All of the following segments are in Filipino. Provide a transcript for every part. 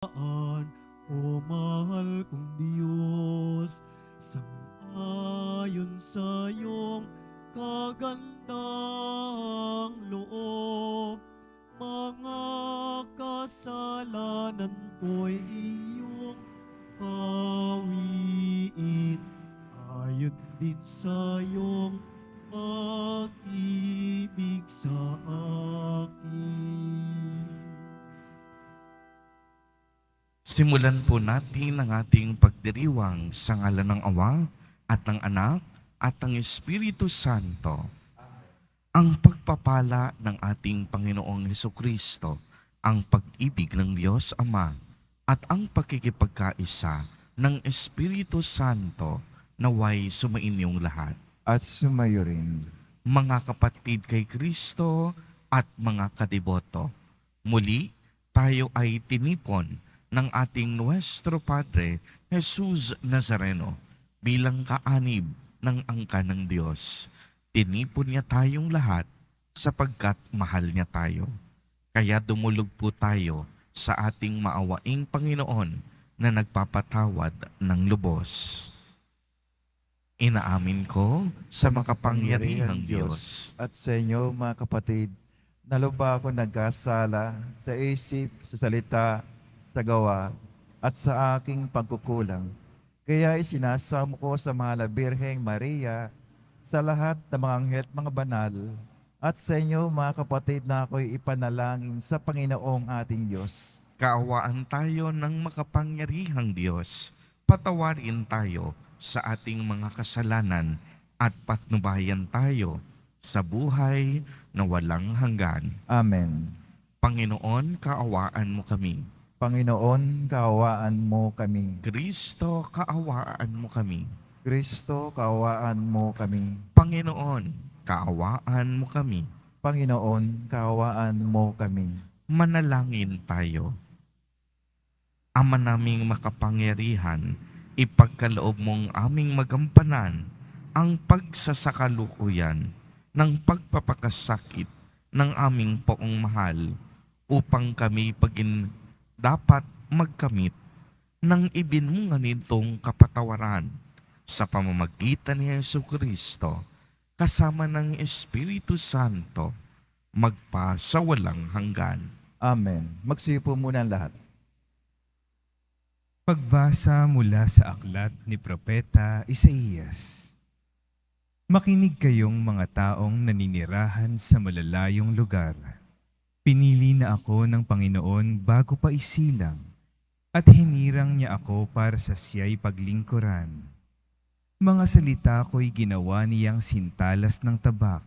O mahal kong Diyos, sang-ayon sa iyong kagandang loob, mga kasalanan ko'y iyong pawiin, ayon din sa iyong pag-ibig sa akin. Simulan po natin ang ating pagdiriwang sa ngalan ng Ama at ng Anak at ng Espiritu Santo. Ang pagpapala ng ating Panginoong Hesukristo, ang pag-ibig ng Diyos Ama at ang pakikipagkaisa ng Espiritu Santo naway sumainyong lahat. At sumayo rin. Mga kapatid kay Kristo at mga kadiboto, muli tayo ay tinipon ng ating Nuestro Padre Jesus Nazareno bilang kaanib ng angka ng Diyos. Tinipon niya tayong lahat sapagkat mahal niya tayo. Kaya dumulog po tayo sa ating maawaing Panginoon na nagpapatawad ng lubos. Inaamin ko sa makapangyarihang Diyos At sa inyo, mga kapatid, naluba ako nagkasala sa isip, sa salita, sa gawa, at sa aking pagkukulang. Kaya isinasamo ko sa mahal na Birheng Maria, sa lahat ng mga anghel at mga banal, at sa inyo, mga kapatid, na ako'y ipanalangin sa Panginoong ating Diyos. Kaawaan tayo ng makapangyarihang Diyos. Patawarin tayo sa ating mga kasalanan at patnubayan tayo sa buhay na walang hanggan. Amen. Panginoon, kaawaan mo kami. Panginoon, kaawaan mo kami. Kristo, kaawaan mo kami. Kristo, kaawaan mo kami. Panginoon, kaawaan mo kami. Panginoon, kaawaan mo kami. Manalangin tayo. Ama naming makapangyarihan, ipagkaloob mong aming magampanan ang pagsasakalukuyan ng pagpapakasakit ng aming poong mahal upang kami dapat magkamit ng ibinunga nitong kapatawaran sa pamamagitan ni Jesucristo kasama ng Espiritu Santo magpa sa walang hanggan. Amen. Magsipo muna ang lahat. Pagbasa mula sa aklat ni Propeta Isaías. Makinig kayong mga taong naninirahan sa malalayong lugar. Pinili na ako ng Panginoon bago pa isilang, at hinirang niya ako para sa siya'y paglingkuran. Mga salita ko'y ginawa niyang sintalas ng tabak.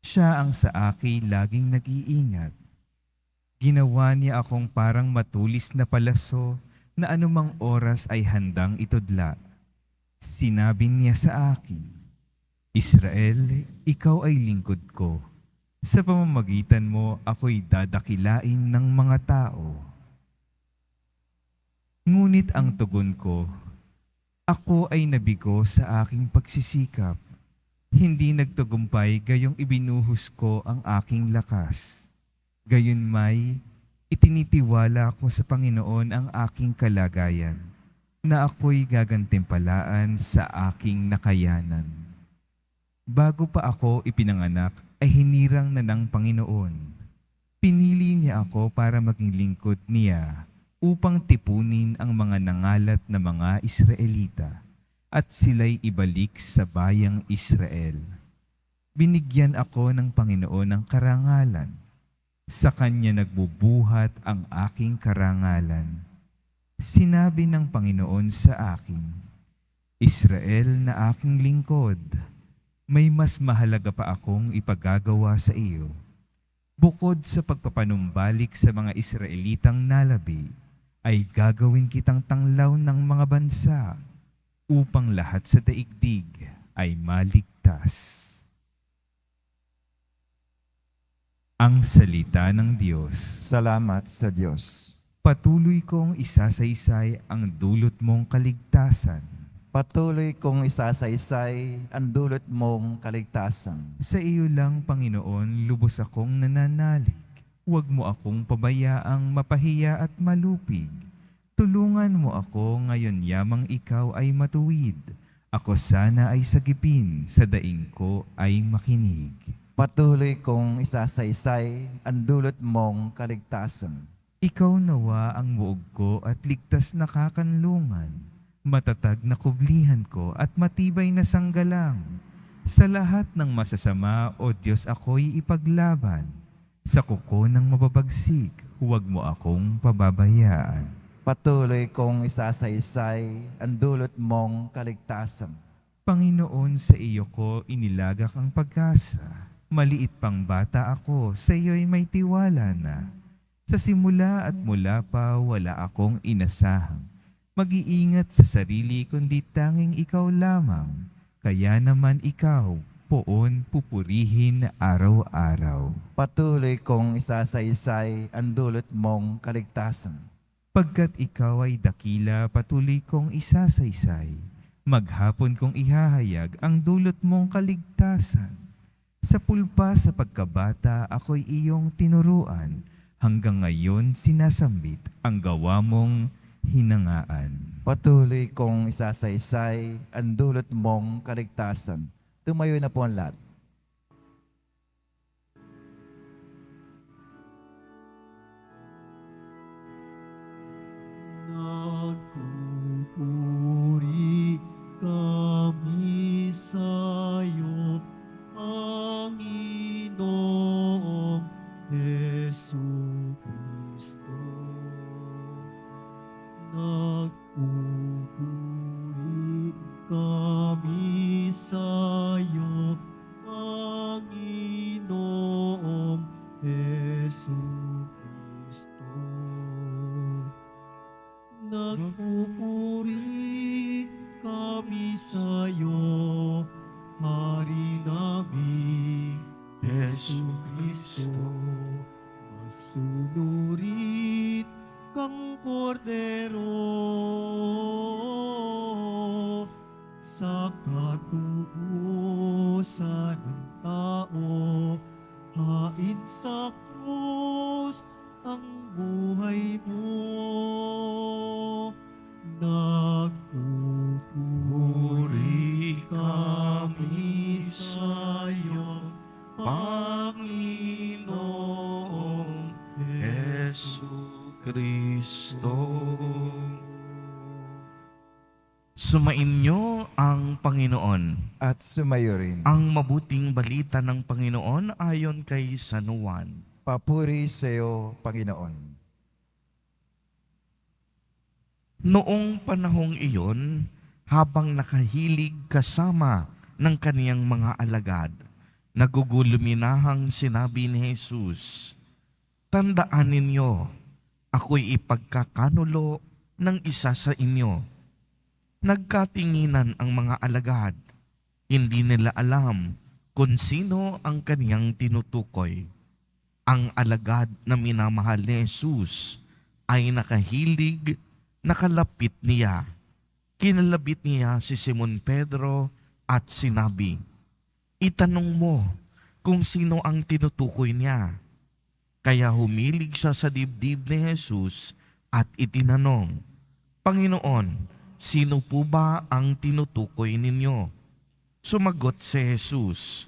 Siya ang sa akin laging nag-iingat. Ginawa niya akong parang matulis na palaso na anumang oras ay handang itudla. Sinabi niya sa akin, Israel, ikaw ay lingkod ko. Sa pamamagitan mo, ako'y dadakilain ng mga tao. Ngunit ang tugon ko, ako ay nabigo sa aking pagsisikap. Hindi nagtagumpay gayong ibinuhos ko ang aking lakas. Gayunmay, itinitiwala ko sa Panginoon ang aking kalagayan, na ako'y gagantimpalaan sa aking nakayanan. Bago pa ako ipinanganak, ay hinirang na ng Panginoon. Pinili niya ako para maging lingkod niya upang tipunin ang mga nangalat na mga Israelita at sila'y ibalik sa bayang Israel. Binigyan ako ng Panginoon ng karangalan. Sa Kanya nagbubuhat ang aking karangalan. Sinabi ng Panginoon sa akin, Israel na aking lingkod, may mas mahalaga pa akong ipagagawa sa iyo. Bukod sa pagpapanumbalik sa mga Israelitang nalabi, ay gagawin kitang tanglaw ng mga bansa upang lahat sa daigdig ay maligtas. Ang salita ng Diyos. Salamat sa Diyos. Patuloy kong isasaysay ang dulot mong kaligtasan. Patuloy kong isasaysay ang dulot mong kaligtasan. Sa iyo lang, Panginoon, lubos akong nananalig. Huwag mo akong pabayaang mapahiya at malupig. Tulungan mo ako ngayon yamang ikaw ay matuwid. Ako sana ay sagipin, sa daing ko ay makinig. Patuloy kong isasaysay ang dulot mong kaligtasan. Ikaw nawa ang muog ko at ligtas na kakanlungan, matatag na kublihan ko at matibay na sanggalang. Sa lahat ng masasama, O Diyos, ako'y ipaglaban. Sa kuko ng mababagsik, huwag mo akong pababayaan. Patuloy kong isasaysay ang dulot mong kaligtasan. Panginoon, sa iyo ko inilagak ang pag-asa. Maliit pang bata ako, sa iyo'y may tiwala na. Sa simula at mula pa wala akong inasahang mag-iingat sa sarili kundi tanging ikaw lamang. Kaya naman ikaw, poon pupurihin araw-araw. Patuloy kong isasaysay ang dulot mong kaligtasan. Pagkat ikaw ay dakila, patuloy kong isasaysay. Maghapon kong ihahayag ang dulot mong kaligtasan. Sa pulpa sa pagkabata, ako'y iyong tinuruan. Hanggang ngayon sinasambit ang gawa mong hinangaan. Patuloy kong isasaysay ang dulot mong kaligtasan. Tumayo na po ang lahat. Nagpupuri kami sa'yo, Panginoong Jesucristo. Nagpupuri kami sa'yo, Panginoong Jesucristo. Nagpupuri kami sa'yo, Hari naming Jesucristo. Masunurit kang kordero sa katubusan ng tao, hain sa krus ang buhay mo. Nagpupuri kami sa'yo, Panginoong Jesucristo. Sumainyo ang Panginoon. At sumayo rin. Ang mabuting balita ng Panginoon ayon kay San Juan. Papuri sa iyo, Panginoon. Noong panahong iyon, habang nakahilig kasama ng kaniyang mga alagad, naguguluminahang sinabi ni Jesus, "Tandaan ninyo, ako'y ipagkakanulo ng isa sa inyo." Nagkatinginan ang mga alagad. Hindi nila alam kung sino ang kaniyang tinutukoy. Ang alagad na minamahal ni Jesus ay nakahilig, nakalapit niya. Kinalabit niya si Simon Pedro at sinabi, "Itanong mo kung sino ang tinutukoy niya." Kaya humilig siya sa dibdib ni Jesus at itinanong, "Panginoon, sino po ba ang tinutukoy ninyo?" Sumagot si Jesus,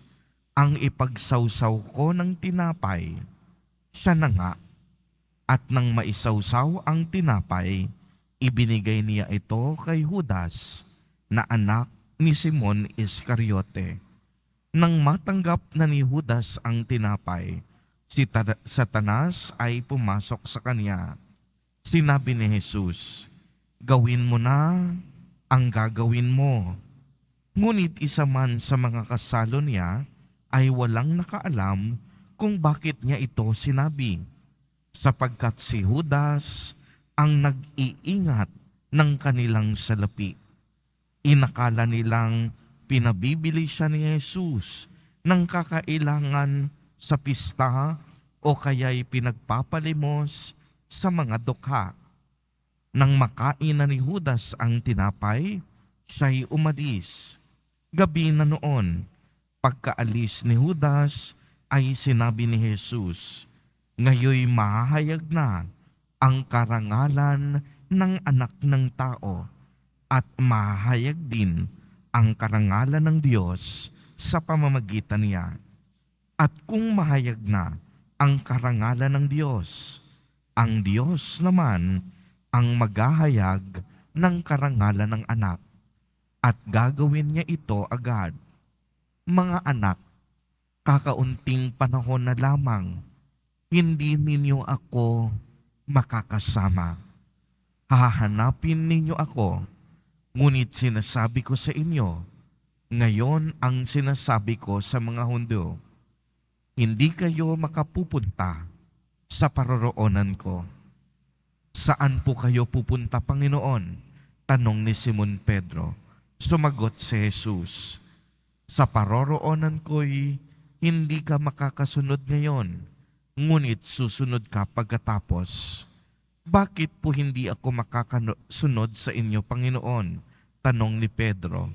"Ang ipagsawsaw ko ng tinapay, siya na nga." At nang maisawsaw ang tinapay, ibinigay niya ito kay Judas, na anak ni Simon Iscariote. Nang matanggap na ni Judas ang tinapay, si Satanas ay pumasok sa kanya. Sinabi ni Jesus, "Gawin mo na ang gagawin mo." Ngunit isa man sa mga kasalo niya ay walang nakaalam kung bakit niya ito sinabi, sapagkat si Judas ang nag-iingat ng kanilang salapi. Inakala nilang pinabibili siya ni Jesus ng kakailangan sa pista o kaya'y pinagpapalimos sa mga dukha. Nang makain na ni Judas ang tinapay, siya'y umalis. Gabi na noon, pagkaalis ni Judas ay sinabi ni Jesus, Ngayoy mahayag na ang karangalan ng anak ng tao at mahayag din ang karangalan ng Diyos sa pamamagitan niya. At kung mahayag na ang karangalan ng Diyos, ang Diyos naman ang maghahayag ng karangalan ng anak at gagawin niya ito agad. Mga anak, kakaunting panahon na lamang, hindi ninyo ako makakasama. Hahanapin ninyo ako, ngunit sinasabi ko sa inyo, ngayon ang sinasabi ko sa mga Hundo, hindi kayo makapupunta sa paroroonan ko. Saan po kayo pupunta, Panginoon? Tanong ni Simon Pedro. Sumagot si Jesus, sa paroroonan ko'y hindi ka makakasunod ngayon, ngunit susunod ka pagkatapos. Bakit po hindi ako makakasunod sa inyo, Panginoon? Tanong ni Pedro.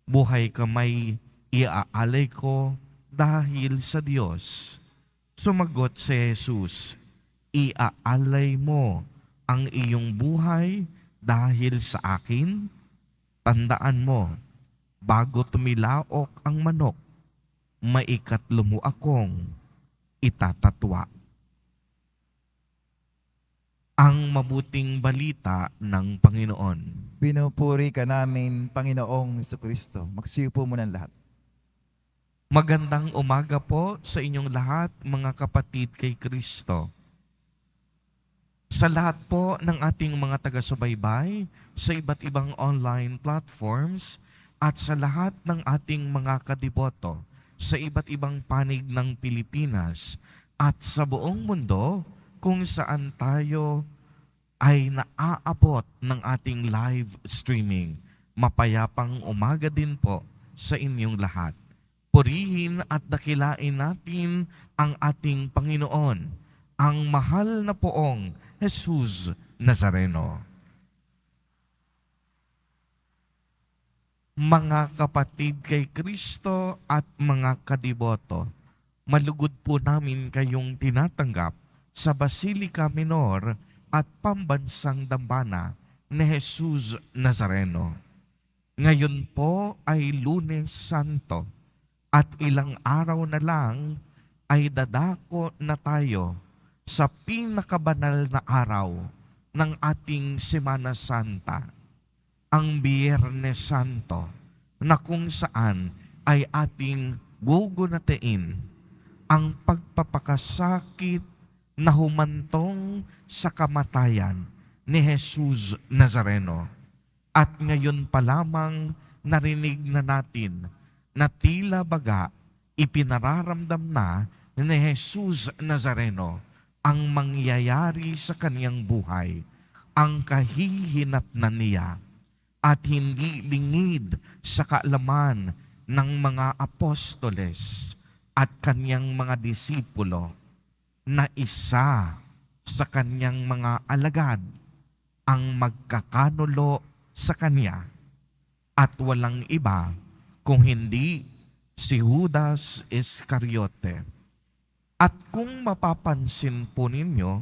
Buhay kamay iaalay ko dahil sa Diyos. Sumagot si Jesus, iaalay mo ang iyong buhay dahil sa akin? Tandaan mo, bago tumilaok ang manok, maikatlo mo akong itatatwa. Ang mabuting balita ng Panginoon. Pinupuri ka namin, Panginoong Jesucristo. Magsiupo mo ng lahat. Magandang umaga po sa inyong lahat, mga kapatid kay Kristo. Sa lahat po ng ating mga taga-subaybay sa iba't ibang online platforms at sa lahat ng ating mga kadiboto sa iba't ibang panig ng Pilipinas at sa buong mundo kung saan tayo ay naaabot ng ating live streaming. Mapayapang umaga din po sa inyong lahat. Purihin at dakilain natin ang ating Panginoon, ang mahal na poong Jesus Nazareno. Mga kapatid kay Kristo at mga kadiboto, malugod po namin kayong tinatanggap sa Basilica Minor at Pambansang Dambana ni Jesus Nazareno. Ngayon po ay Lunes Santo at ilang araw na lang ay dadako na tayo sa pinakabanal na araw ng ating Semana Santa, ang Biyernes Santo, na kung saan ay ating gugunatiin ang pagpapakasakit na humantong sa kamatayan ni Jesus Nazareno. At ngayon pa lamang narinig na natin na tila baga ipinararamdam na ni Jesus Nazareno ang mangyayari sa kaniyang buhay, ang kahihinatnan niya at hindi lingid sa kaalaman ng mga apostoles at kaniyang mga disipulo na isa sa kaniyang mga alagad ang magkakanulo sa kaniya at walang iba kung hindi si Judas Iscariote. At kung mapapansin po ninyo,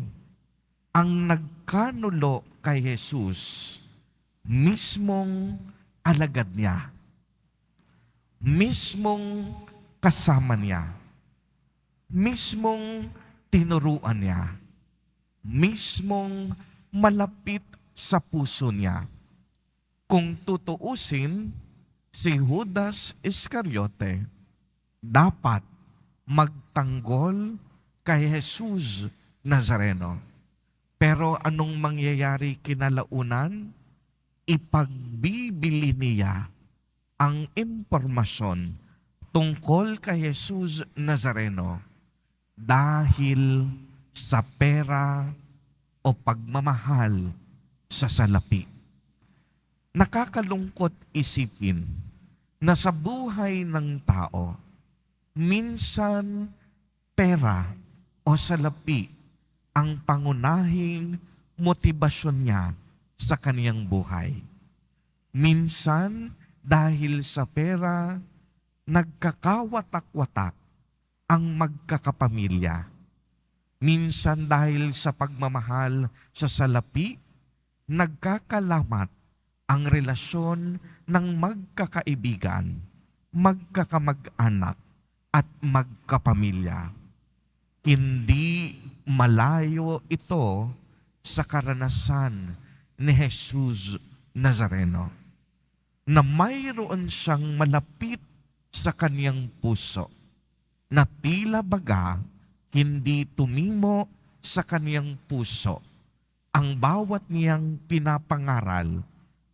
ang nagkanulo kay Jesus, mismong alagad niya, mismong kasama niya, mismong tinuruan niya, mismong malapit sa puso niya. Kung tutuusin, si Judas Iscariote dapat magtanggol kay Jesus Nazareno. Pero anong mangyayari kinalaunan? Ipagbibili niya ang impormasyon tungkol kay Jesus Nazareno dahil sa pera o pagmamahal sa salapi. Nakakalungkot isipin na sa buhay ng tao, minsan pera o salapi ang pangunahing motibasyon niya sa kaniyang buhay. Minsan, dahil sa pera, nagkakawatak-watak ang magkakapamilya. Minsan dahil sa pagmamahal sa salapi, nagkakalamat ang relasyon ng magkakaibigan, magkakamag-anak at magkapamilya. Hindi malayo ito sa karanasan ni Jesus Nazareno na mayroon siyang malapit sa kaniyang puso na tila baga hindi tumimo sa kaniyang puso ang bawat niyang pinapangaral,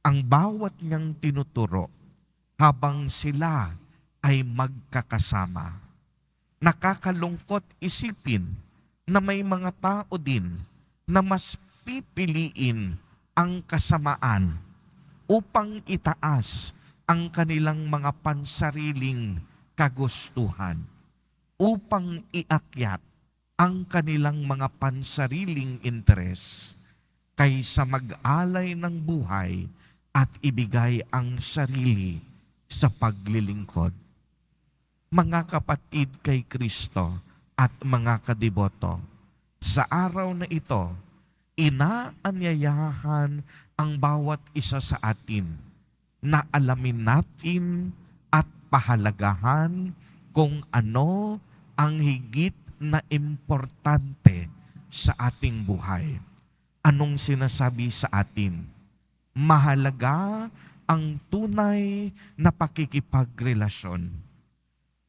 ang bawat niyang tinuturo habang sila ay magkakasama. Nakakalungkot isipin na may mga tao din na mas pipiliin ang kasamaan upang itaas ang kanilang mga pansariling kagustuhan, upang iakyat ang kanilang mga pansariling interes, kaysa mag-alay ng buhay at ibigay ang sarili sa paglilingkod. Mga kapatid kay Kristo at mga kadiboto, sa araw na ito, inaanyayahan ang bawat isa sa atin na alamin natin at pahalagahan kung ano ang higit na importante sa ating buhay. Anong sinasabi sa atin? Mahalaga ang tunay na pakikipagrelasyon.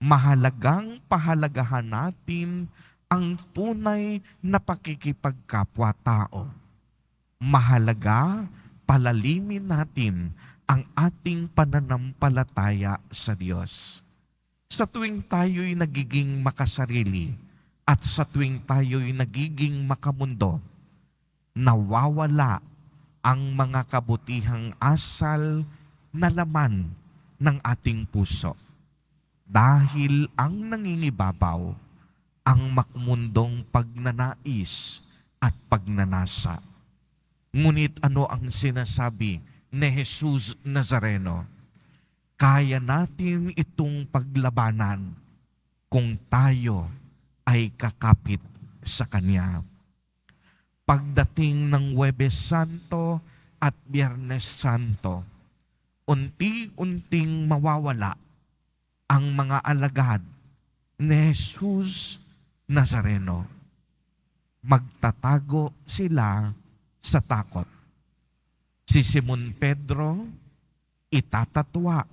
Mahalagang pahalagahan natin ang tunay na pakikipagkapwa-tao. Mahalaga palalimin natin ang ating pananampalataya sa Diyos. Sa tuwing tayo'y nagiging makasarili at sa tuwing tayo'y nagiging makamundo, nawawala ang mga kabutihang asal na laman ng ating puso. Dahil ang nangingibabaw, ang makmundong pagnanais at pagnanasa. Ngunit ano ang sinasabi ni Jesus Nazareno? Kaya natin itong paglabanan kung tayo ay kakapit sa Kanya. Pagdating ng Huwebes Santo at Biyernes Santo, unti-unting mawawala ang mga alagad ni Jesus Nazareno. Magtatago sila sa takot. Si Simon Pedro, itatatwa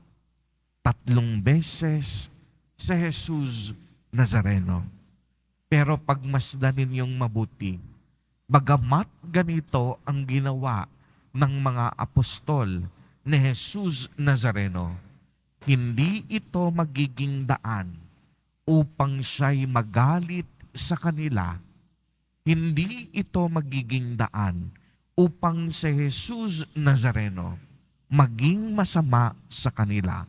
3 beses si Jesus Nazareno. Pero pagmasdanin yung mabuti, bagamat ganito ang ginawa ng mga apostol ni Jesus Nazareno, hindi ito magiging daan upang siya'y magalit sa kanila. Hindi ito magiging daan upang si Jesus Nazareno maging masama sa kanila.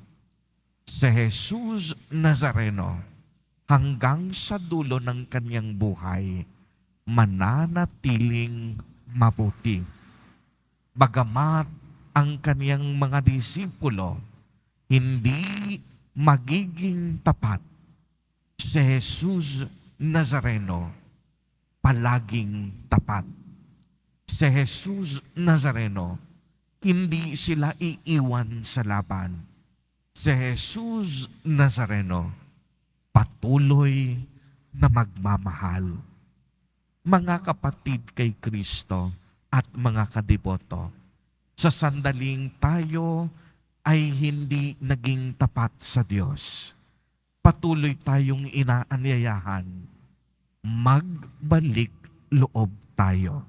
Si Jesus Nazareno, hanggang sa dulo ng kanyang buhay, mananatiling mabuti. Bagamat ang kanyang mga disipulo hindi magiging tapat, si Jesus Nazareno palaging tapat. Si Jesus Nazareno, hindi sila iiwan sa laban. Si Jesus Nazareno, patuloy na magmamahal. Mga kapatid kay Kristo at mga kadiboto, sa sandaling tayo ay hindi naging tapat sa Diyos, patuloy tayong inaanyayahan, magbalik loob tayo.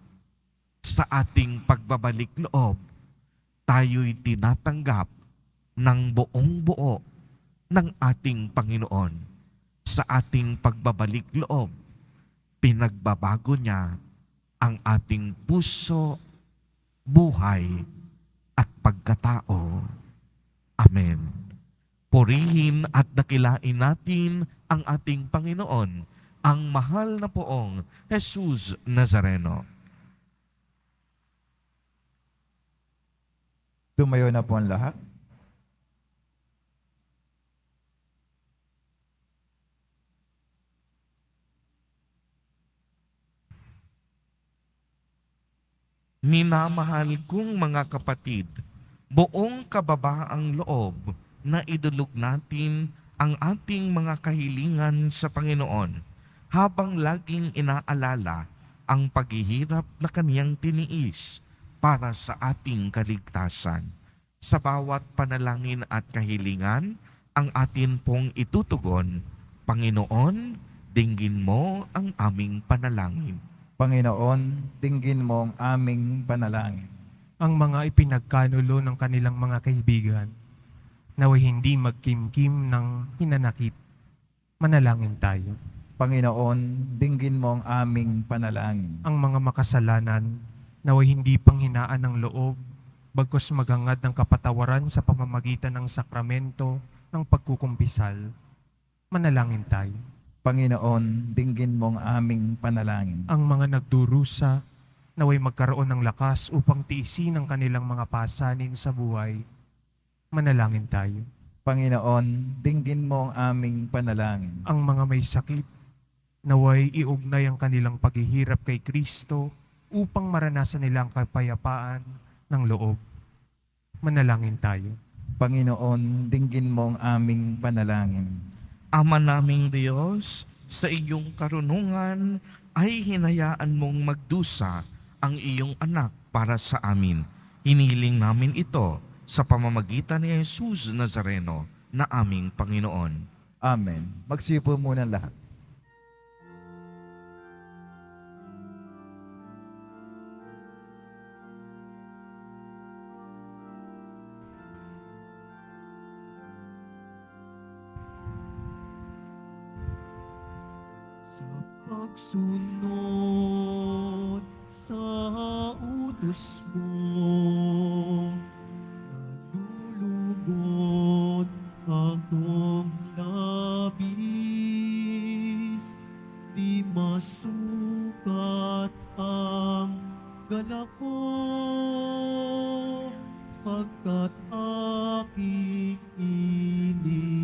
Sa ating pagbabalik loob, tayo'y tinatanggap ng buong buo ng ating Panginoon. Sa ating pagbabalik loob, pinagbabago niya ang ating puso, buhay, at pagkatao. Amen. Purihin at dakilain natin ang ating Panginoon, ang mahal na poong Jesus Nazareno. Tumayo na po ang lahat. Minamahal kong mga kapatid, buong kababaang loob na idulog natin ang ating mga kahilingan sa Panginoon habang laging inaalala ang paghihirap na kaniyang tiniis para sa ating kaligtasan. Sa bawat panalangin at kahilingan, ang atin pong itutugon, Panginoon, dinggin mo ang aming panalangin. Panginoon, dinggin mo ang aming panalangin. Ang mga ipinagkanulo ng kanilang mga kaibigan, naway hindi magkimkim ng hinanakit. Manalangin tayo. Panginoon, dinggin mo ang aming panalangin. Ang mga makasalanan, naway hindi panghinaan ng loob, bagkus maghangad ng kapatawaran sa pamamagitan ng sakramento ng pagkukumpisal. Manalangin tayo. Panginoon, dinggin mo ang aming panalangin. Ang mga nagdurusa, naway magkaroon ng lakas upang tiisin ang kanilang mga pasanin sa buhay. Manalangin tayo. Panginoon, dinggin mo ang aming panalangin. Ang mga may sakit, naway iugnay ang kanilang paghihirap kay Kristo upang maranasan nila ang kapayapaan ng loob. Manalangin tayo. Panginoon, dinggin mo ang aming panalangin. Ama naming Diyos, sa iyong karunungan ay hinayaan mong magdusa ang iyong anak para sa amin. Hinihiling namin ito sa pamamagitan ni Jesus Nazareno na aming Panginoon. Amen. Magsipo muna lahat. Sa pagsunod sa utos mo, nalulugod akong labis, di masukat ang galak ko, pagkat aking iniibig.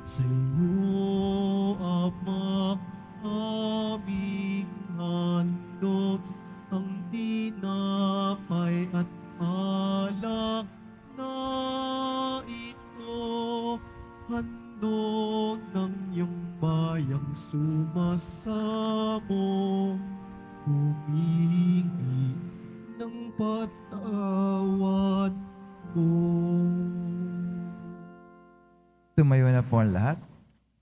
Sa iyo, Ama, aming handog ang tinapay at alak na ito, handog ng iyong bayang sumasamo, humingi ng patawad ko. Tumayo na po ang lahat.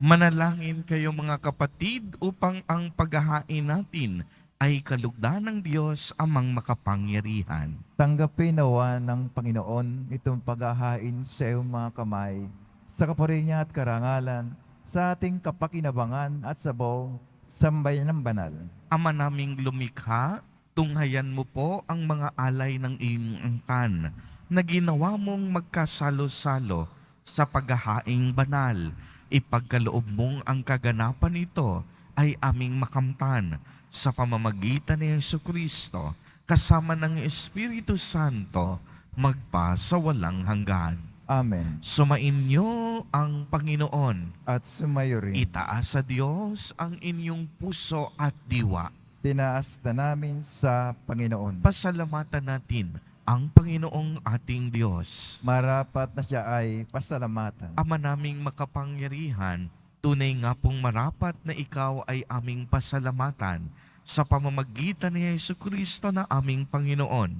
Manalangin kayo mga kapatid upang ang paghahain natin ay kalugdan ng Diyos amang makapangyarihan. Tanggapin nawa ng Panginoon itong paghahain sa iyong mga kamay, sa kapurinya at karangalan, sa ating kapakinabangan at sabaw, sambayan ng banal. Ama naming lumikha, tunghayan mo po ang mga alay ng iyong angkan na ginawa mong magkasalo-salo sa paghahaing banal. Ipagkaloob mong ang kaganapan nito ay aming makamtan sa pamamagitan ni Jesucristo kasama ng Espiritu Santo magpa sa walang hanggan. Amen. Sumainyo ang Panginoon. At sumayo rin. Itaas sa Diyos ang inyong puso at diwa. Tinaas na namin sa Panginoon. Pasalamatan natin ang Panginoong ating Diyos. Marapat na siya ay pasalamatan. Ama naming makapangyarihan, tunay nga pong marapat na ikaw ay aming pasalamatan sa pamamagitan ni Jesucristo na aming Panginoon.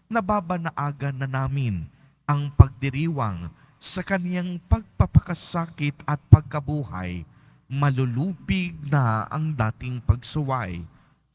Nababanaagan na namin ang pagdiriwang sa kaniyang pagpapakasakit at pagkabuhay. Malulupig na ang dating pagsuway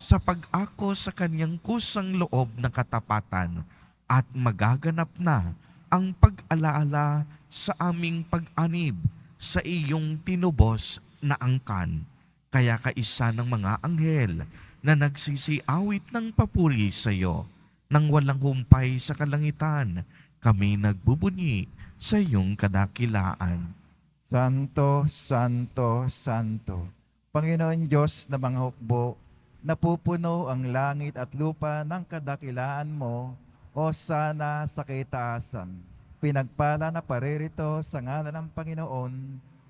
sa pag-ako sa kaniyang kusang loob na katapatan at magaganap na ang pag-alaala sa aming pag-anib sa iyong tinubos na angkan. Kaya kaisa ng mga anghel na nagsisiawit ng papuri sa iyo, nang walang humpay sa kalangitan, kami nagbubunyi sa iyong kadakilaan. Santo, Santo, Santo, Panginoon Diyos na mga hukbo, napupuno ang langit at lupa ng kadakilaan mo, o sana sa kaitaasan. Pinagpala na paririto sa ngalan ng Panginoon,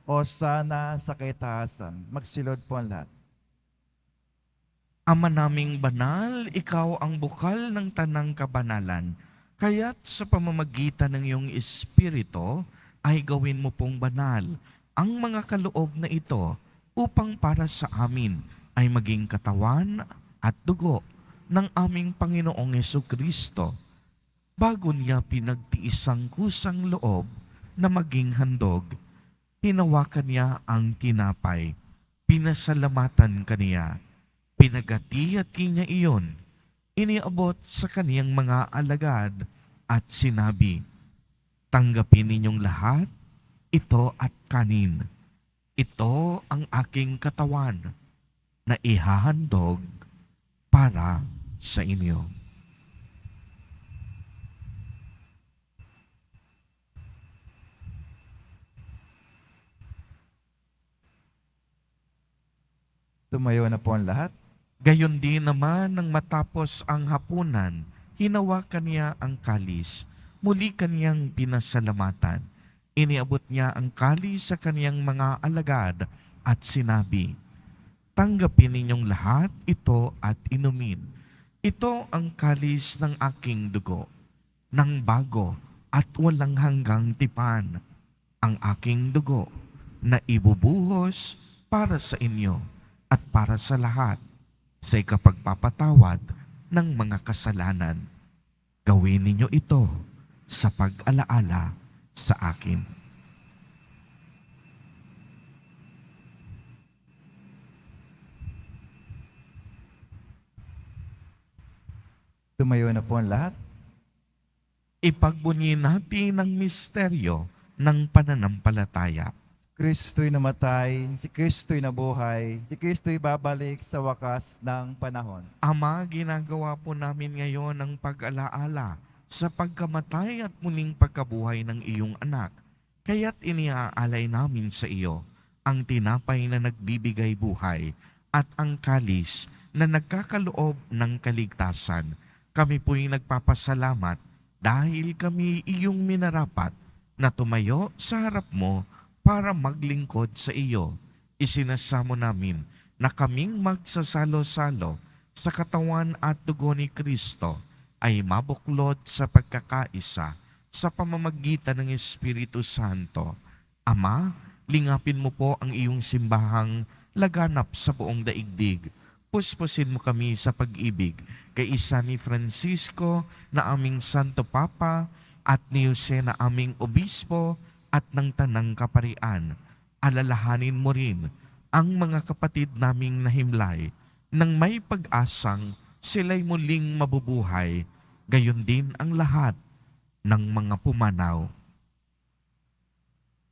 o sana sa kaitaasan. Magsilod po ang lahat. Ama naming banal, ikaw ang bukal ng tanang kabanalan. Kaya't sa pamamagitan ng iyong Espiritu ay gawin mo pong banal ang mga kaloob na ito upang para sa amin ay maging katawan at dugo ng aming Panginoong Kristo. Bago niya pinagtiis ang kusang loob na maging handog, hinawakan niya ang tinapay, pinasalamatan kaniya, pinagati-hati niya iyon, iniabot sa kaniyang mga alagad at sinabi, "Tanggapin ninyong lahat, ito at kanin. Ito ang aking katawan na ihahandog para sa inyo." Tumayo na po ang lahat. Gayon din naman nang matapos ang hapunan, hinawakan niya ang kalis, muli kaniyang pinasalamatan. Iniabot niya ang kalis sa kaniyang mga alagad at sinabi, "Tanggapin ninyong lahat ito at inumin. Ito ang kalis ng aking dugo, ng bago at walang hanggang tipan, ang aking dugo na ibubuhos para sa inyo at para sa lahat sa ikapagpapatawad ng mga kasalanan. Gawin ninyo ito sa pag-alaala sa akin." Tumayo na po ang lahat. Ipagbunyi natin ang misteryo ng pananampalataya. Kristo'y namatay, si Kristo'y nabuhay, si Kristo'y babalik sa wakas ng panahon. Ama, ginagawa po namin ngayon ang pag-alaala sa pagkamatay at muling pagkabuhay ng iyong anak. Kaya't iniaalay namin sa iyo ang tinapay na nagbibigay buhay at ang kalis na nagkakaloob ng kaligtasan. Kami po'y nagpapasalamat dahil kami iyong minarapat na tumayo sa harap mo para maglingkod sa iyo. Isinasamo namin na kaming magsasalo-salo sa katawan at dugo ni Kristo ay mabuklod sa pagkakaisa sa pamamagitan ng Espiritu Santo. Ama, lingapin mo po ang iyong simbahang laganap sa buong daigdig. Puspusin mo kami sa pag-ibig kay isa ni Francisco na aming Santo Papa at ni Jose na aming Obispo at ng Tanang Kaparian. Alalahanin mo rin ang mga kapatid naming nahimlay nang may pag-asang sila'y muling mabubuhay, gayon din ang lahat ng mga pumanaw.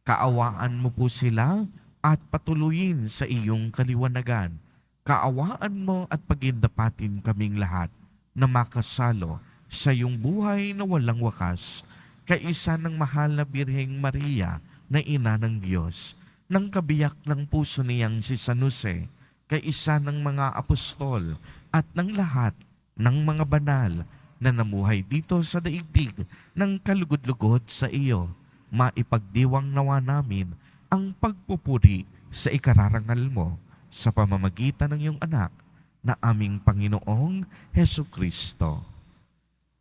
Kaawaan mo po sila at patuloyin sa iyong kaliwanagan. Kaawaan mo at pagindapatin kaming lahat na makasalo sa iyong buhay na walang wakas, kaisa ng mahal na Birheng Maria na ina ng Diyos, ng kabiyak ng puso niyang si San Jose, kaisa ng mga apostol at ng lahat ng mga banal na namuhay dito sa daigdig ng kalugod-lugod sa iyo. Maipagdiwang nawa namin ang pagpupuri sa ikararangal mo sa pamamagitan ng iyong anak na aming Panginoong Hesukristo.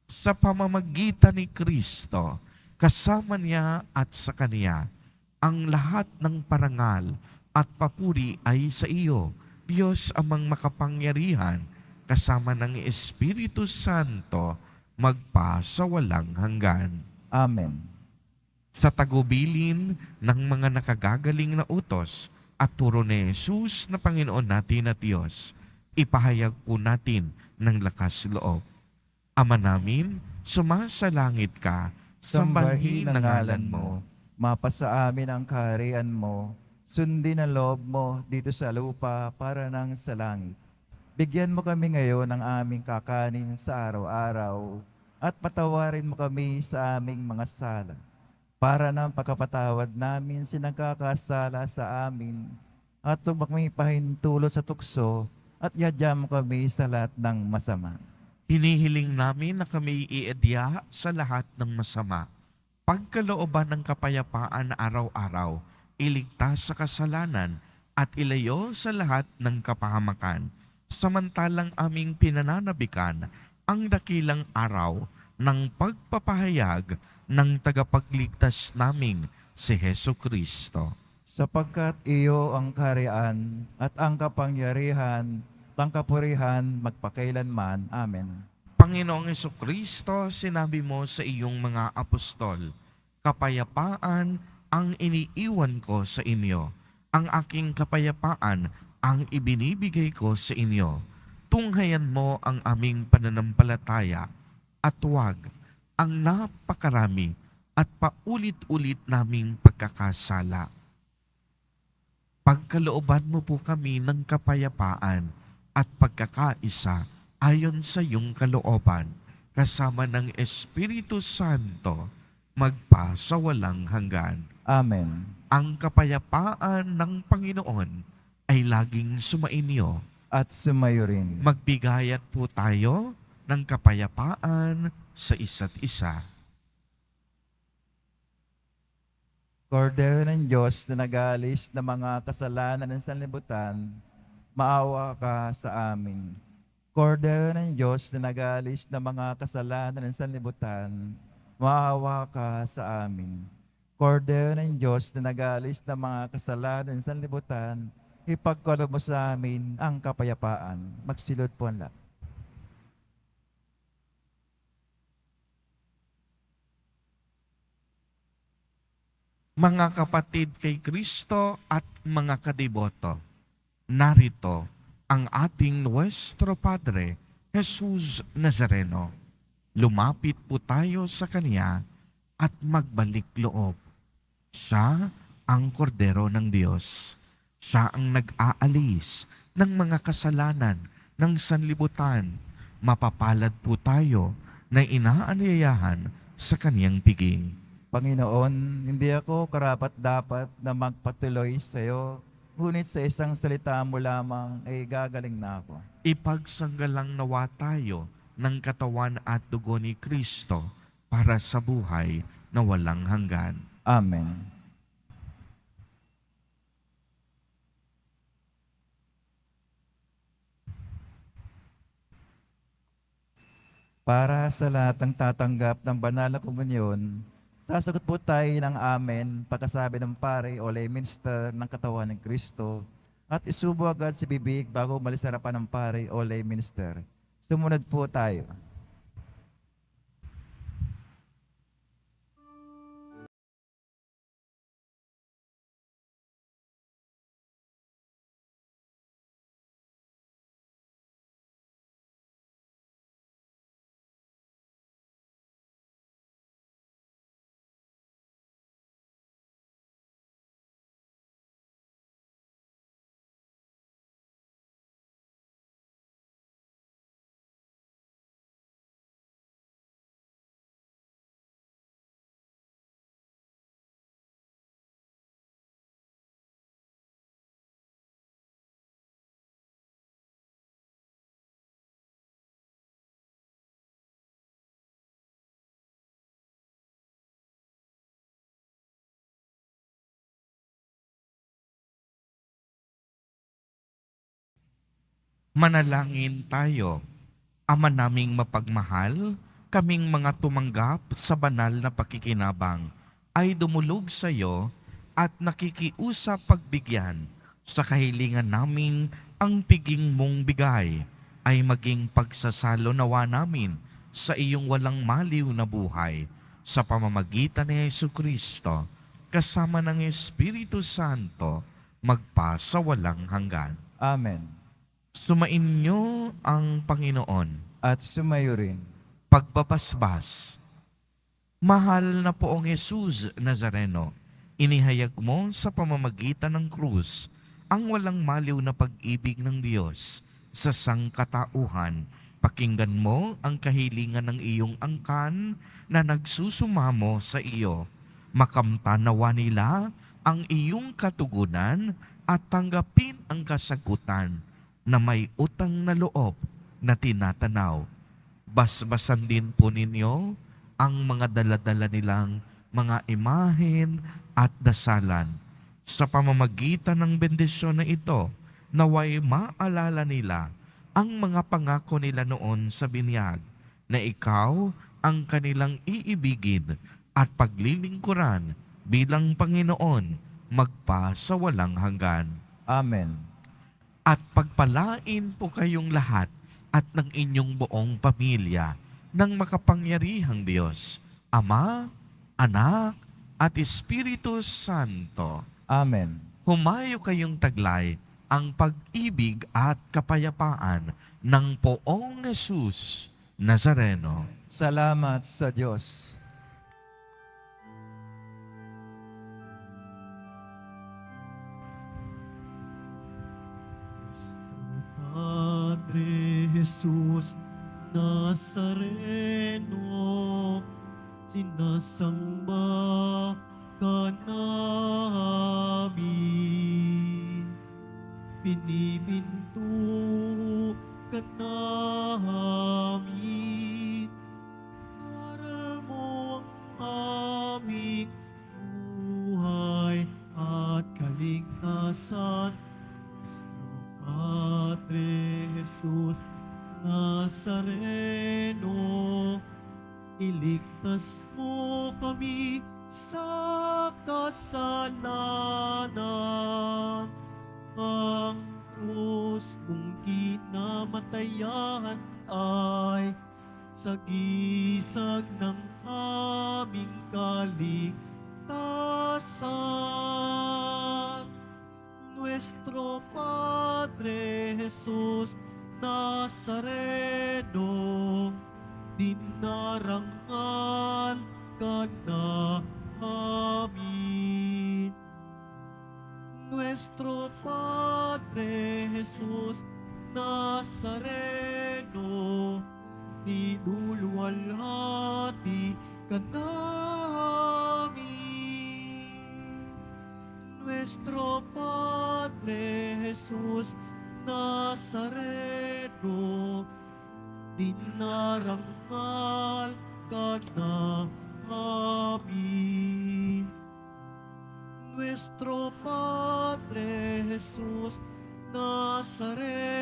Sa pamamagitan ni Kristo, kasama niya at sa Kaniya, ang lahat ng parangal at papuri ay sa iyo, Diyos amang makapangyarihan, kasama ng Espiritu Santo, magpa sa walang hanggan. Amen. Sa tagubilin ng mga nakagagaling na utos at turo ni Jesus na Panginoon natin at Diyos, ipahayag po natin ng lakas loob. Ama namin, sumasalangit ka, sambahin ang ngalan mo. Mapasa amin ang kaharian mo, sundin ang loob mo dito sa lupa para nang sa langit. Bigyan mo kami ngayon ng aming kakanin sa araw-araw at patawarin mo kami sa aming mga sala para nang pagkapatawad namin sinagkakasala sa amin at huwag kami pahintulot sa tukso at yadya mo kami sa lahat ng masama. Hinihiling namin na kami iedya sa lahat ng masama. Pagkalooban ng kapayapaan araw-araw, iligtas sa kasalanan at ilayo sa lahat ng kapahamakan. samantalang aming pinananabikan ang dakilang araw ng pagpapahayag ng tagapagligtas naming si Heso Kristo. Sapagkat iyo ang kaharian at ang kapangyarihan, ang kapurihan magpakailanman. Amen. Panginoong Heso Kristo, sinabi mo sa iyong mga apostol, kapayapaan ang iniiwan ko sa inyo. Ang aking kapayapaan ang ibinibigay ko sa inyo. Tunghayan mo ang aming pananampalataya at huwag ang napakarami at paulit-ulit naming pagkakasala. Pagkalooban mo po kami ng kapayapaan at pagkakaisa ayon sa iyong kalooban, kasama ng Espiritu Santo, magpa sa walang hanggan. Amen. Ang kapayapaan ng Panginoon ay laging sumainyo. At sumayo rin. Magbigayat po tayo ng kapayapaan sa isa't isa. Kordero ng Diyos na nag-aalis ng mga kasalanan ng sanlibutan, maawa ka sa amin. Kordero ng Diyos na nag-aalis ng mga kasalanan ng sanlibutan, maawa ka sa amin. Kordero ng Diyos na nag-aalis ng mga kasalanan ng sanlibutan, ipagkaloob mo sa amin ang kapayapaan. Magsilod po ang lahat. Mga kapatid kay Kristo at mga kadiboto, narito ang ating Nuestro Padre, Jesus Nazareno. Lumapit po tayo sa Kanya at magbalik loob. Siya ang kordero ng Diyos. Siya ang nag-aalis ng mga kasalanan ng sanlibutan. Mapapalad po tayo na inaanyayahan sa Kaniyang piging. Panginoon, hindi ako karapat-dapat na magpatuloy sa iyo, ngunit sa isang salita mo lamang ay gagaling na ako. Ipagsanggalang nawa tayo ng katawan at dugo ni Kristo para sa buhay na walang hanggan. Amen. Para sa lahat ng tatanggap ng banal na komunyon, sasagot po tayo ng amen pagkasabi ng pare o lay minister ng katawan ng Kristo at isubo agad sa bibig bago umalis sa harapan ng pare o lay minister. Sumunod po tayo. Manalangin tayo. Ama naming mapagmahal, kaming mga tumanggap sa banal na pakikinabang ay dumulog sa iyo at nakikiusap pagbigyan sa kahilingan naming ang piging mong bigay ay maging pagsasalo nawa namin sa iyong walang maliw na buhay sa pamamagitan ni Jesucristo kasama ng Espiritu Santo magpa sa walang hanggan. Amen. Sumainyo ang Panginoon. At sumayo rin. Pagbabasbas. Mahal na poong Jesus Nazareno, inihayag mo sa pamamagitan ng krus ang walang maliw na pag-ibig ng Diyos sa sangkatauhan. Pakinggan mo ang kahilingan ng iyong angkan na nagsusumamo sa iyo. Makamtanawa nila ang iyong katugunan at tanggapin ang kasagutan na may utang na loob na tinatanaw. Basbasan din po ninyo ang mga daladala nilang mga imahen at dasalan. Sa pamamagitan ng bendisyon na ito, naway maalala nila ang mga pangako nila noon sa binyag na ikaw ang kanilang iibigin at paglilingkuran bilang Panginoon magpa sa walang hanggan. Amen. At pagpalain po kayong lahat at ng inyong buong pamilya ng makapangyarihang Diyos, Ama, Anak, at Espiritu Santo. Amen. Humayo kayong taglay ang pag-ibig at kapayapaan ng Poong Jesus Nazareno. Salamat sa Diyos. Padre Jesus Nazareno, sinasamba ka namin, pinipinto ka namin, aral mo ang aming buhay at kaligtasan. Padre Jesus Nazareno, iligtas mo kami sa kasalanan. Ang krus mong kinamatayan ay sagisag ng aming kaligtasan. Nuestro Padre Jesus Nazareno, dinarangal ka namin. Nuestro Padre Jesus Nazareno, niluluwalhati ka namin. Nuestro Padre Jesus Nazareno, dinarangal ka namin. Nuestro Padre Jesus Nazareno,